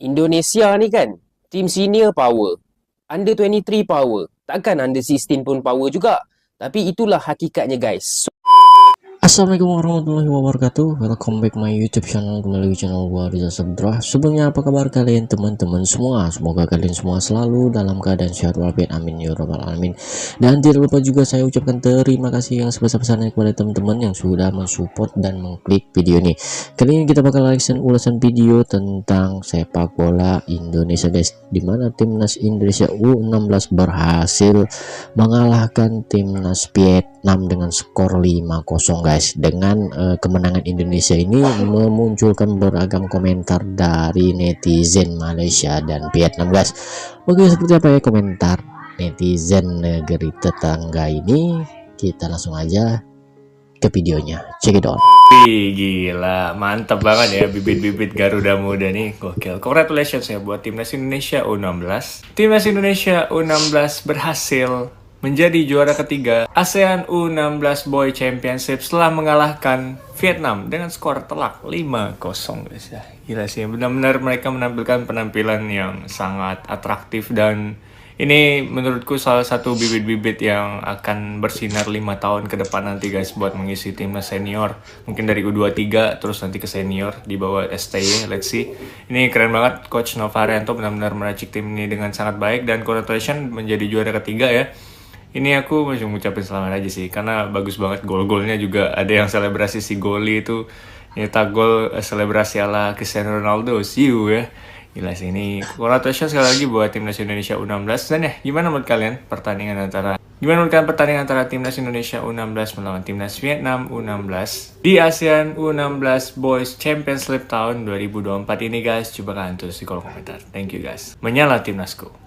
Indonesia ni kan, tim senior power, under 23 power, takkan under 16 pun power juga. Tapi itulah hakikatnya guys. Assalamualaikum warahmatullahi wabarakatuh. Welcome back my YouTube channel, kembali ke channel gua Riza Sabdrah. Sebelumnya apa kabar kalian teman-teman semua? Semoga kalian semua selalu dalam keadaan sehat walafiat, amin ya rabbal alamin. Dan tidak lupa juga saya ucapkan terima kasih yang sebesar-besarnya kepada teman-teman yang sudah mensupport dan mengklik video ini. Kali ini kita bakal lakukan ulasan video tentang sepak bola Indonesia guys, dimana timnas Indonesia U16 berhasil mengalahkan timnas Vietnam dengan skor 5-0 guys. Dengan kemenangan Indonesia ini memunculkan beragam komentar dari netizen Malaysia dan Vietnam guys. Oke, seperti apa ya komentar netizen negeri tetangga ini? Kita langsung aja ke videonya, check it out. Wih, gila, mantap banget ya bibit-bibit Garuda Muda nih, gokil. Congratulations ya buat Timnas Indonesia U16. Timnas Indonesia U16 berhasil menjadi juara ketiga ASEAN U16 Boy Championship setelah mengalahkan Vietnam dengan skor telak 5-0 guys ya. Gila sih, benar-benar mereka menampilkan penampilan yang sangat atraktif dan ini menurutku salah satu bibit-bibit yang akan bersinar 5 tahun ke depan nanti guys buat mengisi timnas senior. Mungkin dari U23 terus nanti ke senior di bawah STY, let's see. Ini keren banget, Coach Nova Arianto benar-benar meracik tim ini dengan sangat baik dan congratulations menjadi juara ketiga ya. Ini aku masih ngucapin selamat aja sih, karena bagus banget gol-golnya juga. Ada yang selebrasi si Goli itu, nyetak gol selebrasi ala Cristiano Ronaldo, see you ya. Gila sih ini. Congratulations sekali lagi buat Timnas Indonesia U16. Dan ya, gimana menurut kalian pertandingan antara Timnas Indonesia U16 melawan Timnas Vietnam U16 di ASEAN U16 Boys Championship tahun 2024 ini guys? Coba kalian tulis di kolom komentar. Thank you guys. Menyala timnasku.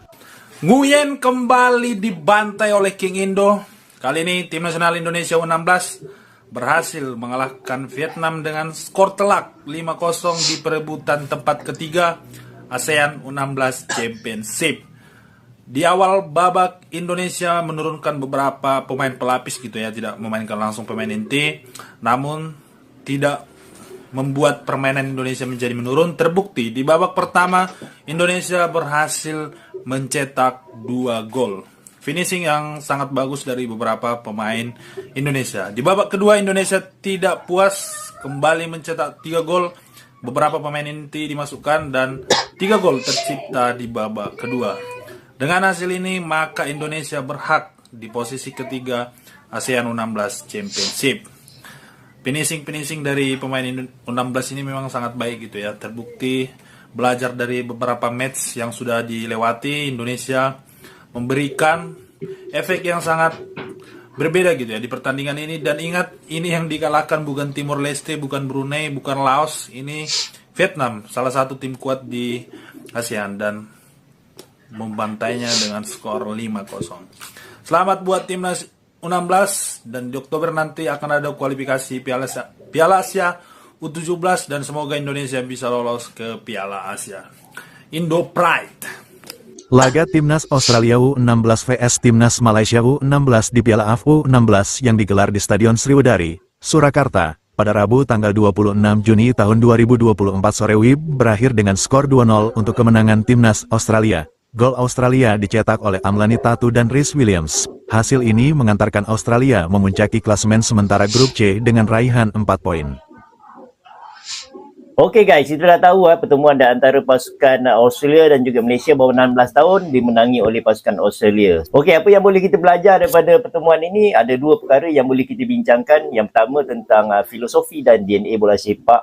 Nguyen kembali dibantai oleh King Indo. Kali ini tim nasional Indonesia U16 berhasil mengalahkan Vietnam dengan skor telak 5-0 di perebutan tempat ketiga ASEAN U16 Championship. Di awal babak Indonesia menurunkan beberapa pemain pelapis gitu ya, tidak memainkan langsung pemain inti, namun tidak membuat permainan Indonesia menjadi menurun. Terbukti di babak pertama Indonesia berhasil mencetak 2 gol. Finishing yang sangat bagus dari beberapa pemain Indonesia. Di babak kedua Indonesia tidak puas, kembali mencetak 3 gol. Beberapa pemain inti dimasukkan dan 3 gol tercipta di babak kedua. Dengan hasil ini maka Indonesia berhak di posisi ketiga ASEAN U16 Championship. Finishing dari pemain U16 ini memang sangat baik gitu ya. Terbukti belajar dari beberapa match yang sudah dilewati, Indonesia memberikan efek yang sangat berbeda gitu ya di pertandingan ini. Dan ingat, ini yang dikalahkan bukan Timor Leste, bukan Brunei, bukan Laos, ini Vietnam, salah satu tim kuat di ASEAN, dan membantainya dengan skor 5-0. Selamat buat timnas U16, dan di Oktober nanti akan ada kualifikasi Piala Asia U17 dan semoga Indonesia bisa lolos ke Piala Asia. Indo Pride. Laga Timnas Australia U16 vs Timnas Malaysia U16 di Piala AFF U16 yang digelar di Stadion Sriwedari, Surakarta, pada Rabu tanggal 26 Juni tahun 2024 sore WIB berakhir dengan skor 2-0 untuk kemenangan Timnas Australia. Gol Australia dicetak oleh Amlani Tatu dan Rhys Williams. Hasil ini mengantarkan Australia memuncaki klasemen sementara grup C dengan raihan 4 poin. Okey guys, kita dah tahu pertemuan antara pasukan Australia dan juga Malaysia bawah 16 tahun dimenangi oleh pasukan Australia. Okey, apa yang boleh kita belajar daripada pertemuan ini? Ada 2 perkara yang boleh kita bincangkan. Yang pertama tentang filosofi dan DNA bola sepak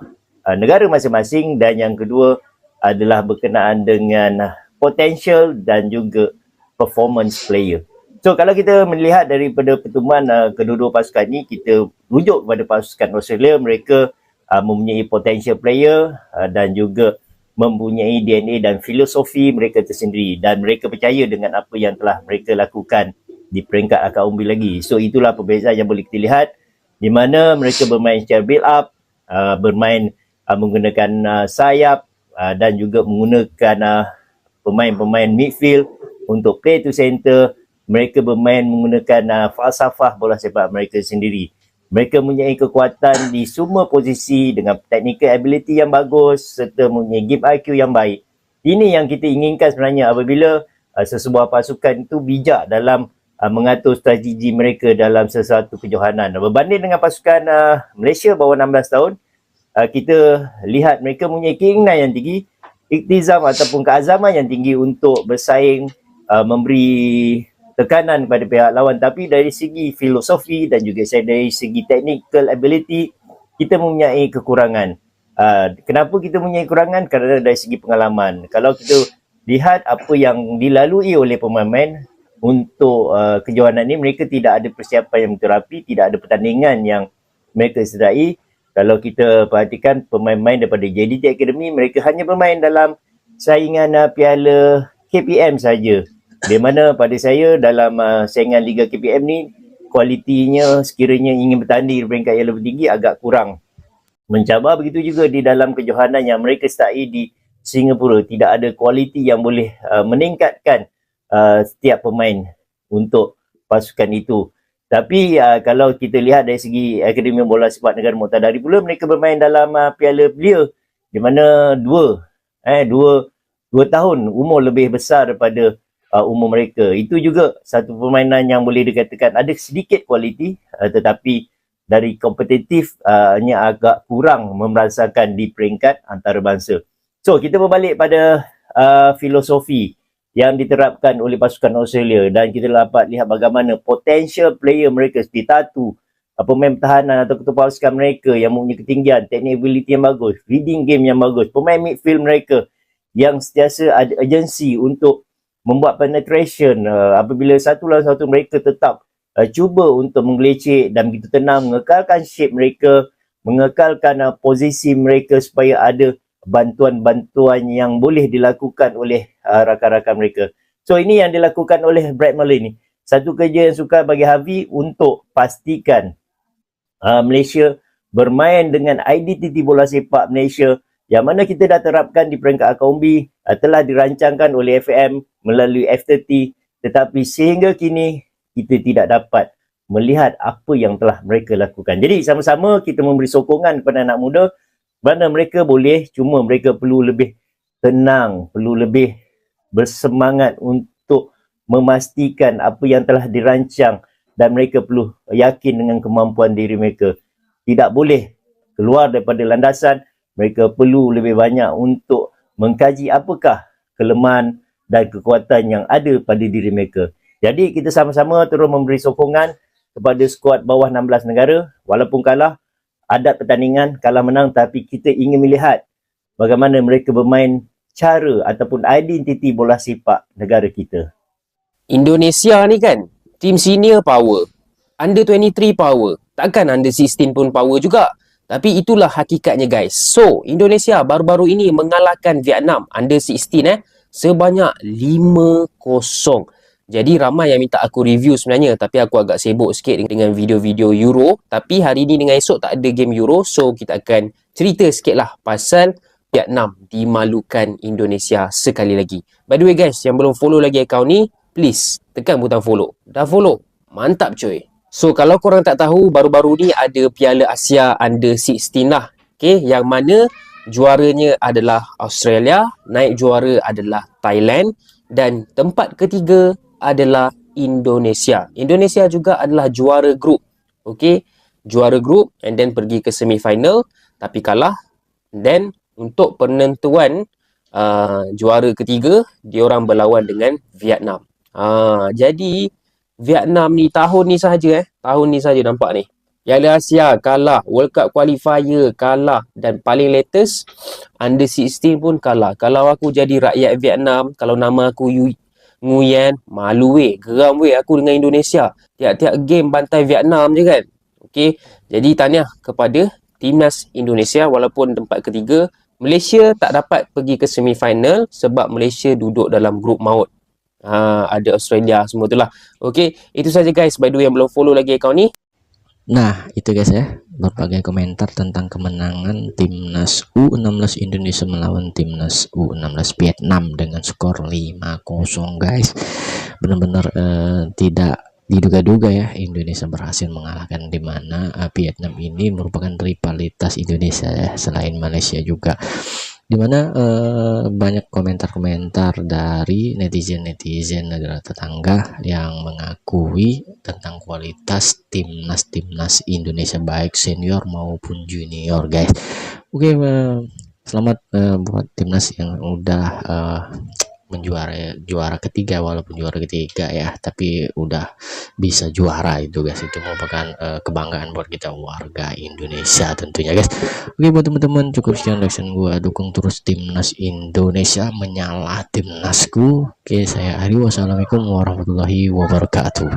negara masing-masing, dan yang kedua adalah berkenaan dengan potential dan juga performance player. So kalau kita melihat daripada pertemuan kedua-dua pasukan ni, kita rujuk kepada pasukan Australia. Mereka mempunyai potential player dan juga mempunyai DNA dan filosofi mereka tersendiri, dan mereka percaya dengan apa yang telah mereka lakukan di peringkat akar umbi lagi. So itulah perbezaan yang boleh kita lihat, di mana mereka bermain secara build up, bermain menggunakan sayap dan juga menggunakan pemain-pemain midfield untuk play to center. Mereka bermain menggunakan falsafah bola sepak mereka sendiri. Mereka mempunyai kekuatan di semua posisi dengan technical ability yang bagus serta mempunyai game IQ yang baik. Ini yang kita inginkan sebenarnya apabila sesebuah pasukan itu bijak dalam mengatur strategi mereka dalam sesuatu kejohanan. Berbanding dengan pasukan Malaysia bawah 16 tahun, kita lihat mereka mempunyai keinginan yang tinggi, iktizam ataupun keazaman yang tinggi untuk bersaing, memberi tekanan kepada pihak lawan. Tapi dari segi filosofi dan juga dari segi technical ability, kita mempunyai kekurangan. Kenapa kita mempunyai kekurangan? Kerana dari segi pengalaman. Kalau kita lihat apa yang dilalui oleh pemain untuk kejohanan ini, mereka tidak ada persiapan yang betul rapi, tidak ada pertandingan yang mereka sedai. Kalau kita perhatikan pemain-pemain daripada JDT Academy, mereka hanya bermain dalam saingan piala KPM saja. Di mana pada saya dalam saingan Liga KPM ni, kualitinya sekiranya ingin bertanding di peringkat yang lebih tinggi agak kurang. Mencabar begitu juga di dalam kejohanan yang mereka sertai di Singapura. Tidak ada kualiti yang boleh meningkatkan setiap pemain untuk pasukan itu. Tapi kalau kita lihat dari segi Akademi Bola Sepak Negara Muqtadari pula, mereka bermain dalam Piala Belia di mana dua tahun umur lebih besar daripada umur mereka. Itu juga satu permainan yang boleh dikatakan ada sedikit kualiti, tetapi dari kompetitifnya agak kurang memerasakan di peringkat antarabangsa. So, kita berbalik pada filosofi yang diterapkan oleh pasukan Australia dan kita dapat lihat bagaimana potential player mereka seperti Tatu, pemain pertahanan atau ketua pasukan mereka yang mempunyai ketinggian, technical ability yang bagus, reading game yang bagus, pemain midfield mereka yang sentiasa ada urgency untuk membuat penetration apabila satu lawan satu, mereka tetap cuba untuk menggelecek dan begitu tenang mengekalkan shape mereka, mengekalkan posisi mereka supaya ada bantuan-bantuan yang boleh dilakukan oleh rakan-rakan mereka. So ini yang dilakukan oleh Brad Malone ni. Satu kerja yang sukar bagi Harvey untuk pastikan Malaysia bermain dengan identiti bola sepak Malaysia yang mana kita dah terapkan di peringkat akaumbi, telah dirancangkan oleh FAM melalui F30, tetapi sehingga kini kita tidak dapat melihat apa yang telah mereka lakukan. Jadi sama-sama kita memberi sokongan kepada anak muda kerana mereka boleh, cuma mereka perlu lebih tenang, perlu lebih bersemangat untuk memastikan apa yang telah dirancang dan mereka perlu yakin dengan kemampuan diri mereka. Tidak boleh keluar daripada landasan, mereka perlu lebih banyak untuk mengkaji apakah kelemahan dan kekuatan yang ada pada diri mereka. Jadi kita sama-sama terus memberi sokongan kepada skuad bawah 16 negara. Walaupun kalah, adat pertandingan, kalah menang, tapi kita ingin melihat bagaimana mereka bermain cara ataupun identiti bola sepak negara kita. Indonesia ni kan, tim senior power, under 23 power, takkan under 16 pun power juga. Tapi itulah hakikatnya guys. So, Indonesia baru-baru ini mengalahkan Vietnam under 16 sebanyak 5-0. Jadi ramai yang minta aku review sebenarnya, tapi aku agak sibuk sikit dengan video-video Euro. Tapi hari ni dengan esok tak ada game Euro, so kita akan cerita sikit lah pasal Vietnam dimalukan Indonesia sekali lagi. By the way guys, yang belum follow lagi akaun ni, please tekan butang follow. Dah follow? Mantap coy. So kalau korang tak tahu, baru-baru ni ada Piala Asia Under 16 lah. Okay, yang mana juaranya adalah Australia, naik juara adalah Thailand dan tempat ketiga adalah Indonesia. Indonesia juga adalah juara grup. Okay, juara grup and then pergi ke semi-final tapi kalah. Then untuk penentuan juara ketiga, diorang berlawan dengan Vietnam. Jadi Vietnam ni tahun ni sahaja nampak ni. Piala Asia kalah, World Cup qualifier kalah dan paling latest Under 16 pun kalah. Kalau aku jadi rakyat Vietnam, kalau nama aku Nguyen, malu geram aku dengan Indonesia. Tiap-tiap game bantai Vietnam je kan. Okey, jadi tahniah kepada timnas Indonesia walaupun tempat ketiga. Malaysia tak dapat pergi ke semi-final sebab Malaysia duduk dalam grup maut. Ada Australia semua tu lah. Okey, itu saja guys. By the way, yang belum follow lagi akaun ni. Nah, itu guys ya, berbagai komentar tentang kemenangan timnas U16 Indonesia melawan timnas U16 Vietnam dengan skor 5-0 guys. Benar-benar tidak diduga-duga ya Indonesia berhasil mengalahkan, di mana Vietnam ini merupakan rivalitas Indonesia ya, selain Malaysia juga. dimana banyak komentar-komentar dari netizen negara tetangga yang mengakui tentang kualitas timnas Indonesia baik senior maupun junior, guys. Oke, selamat buat timnas yang udah juara ketiga, walaupun juara ketiga ya, tapi udah bisa juara itu, guys. Itu merupakan kebanggaan buat kita warga Indonesia tentunya, guys. Oke, buat teman-teman cukup sekian reaction gua, dukung terus timnas Indonesia, menyalah timnasku. Oke, saya Ari, wassalamualaikum warahmatullahi wabarakatuh.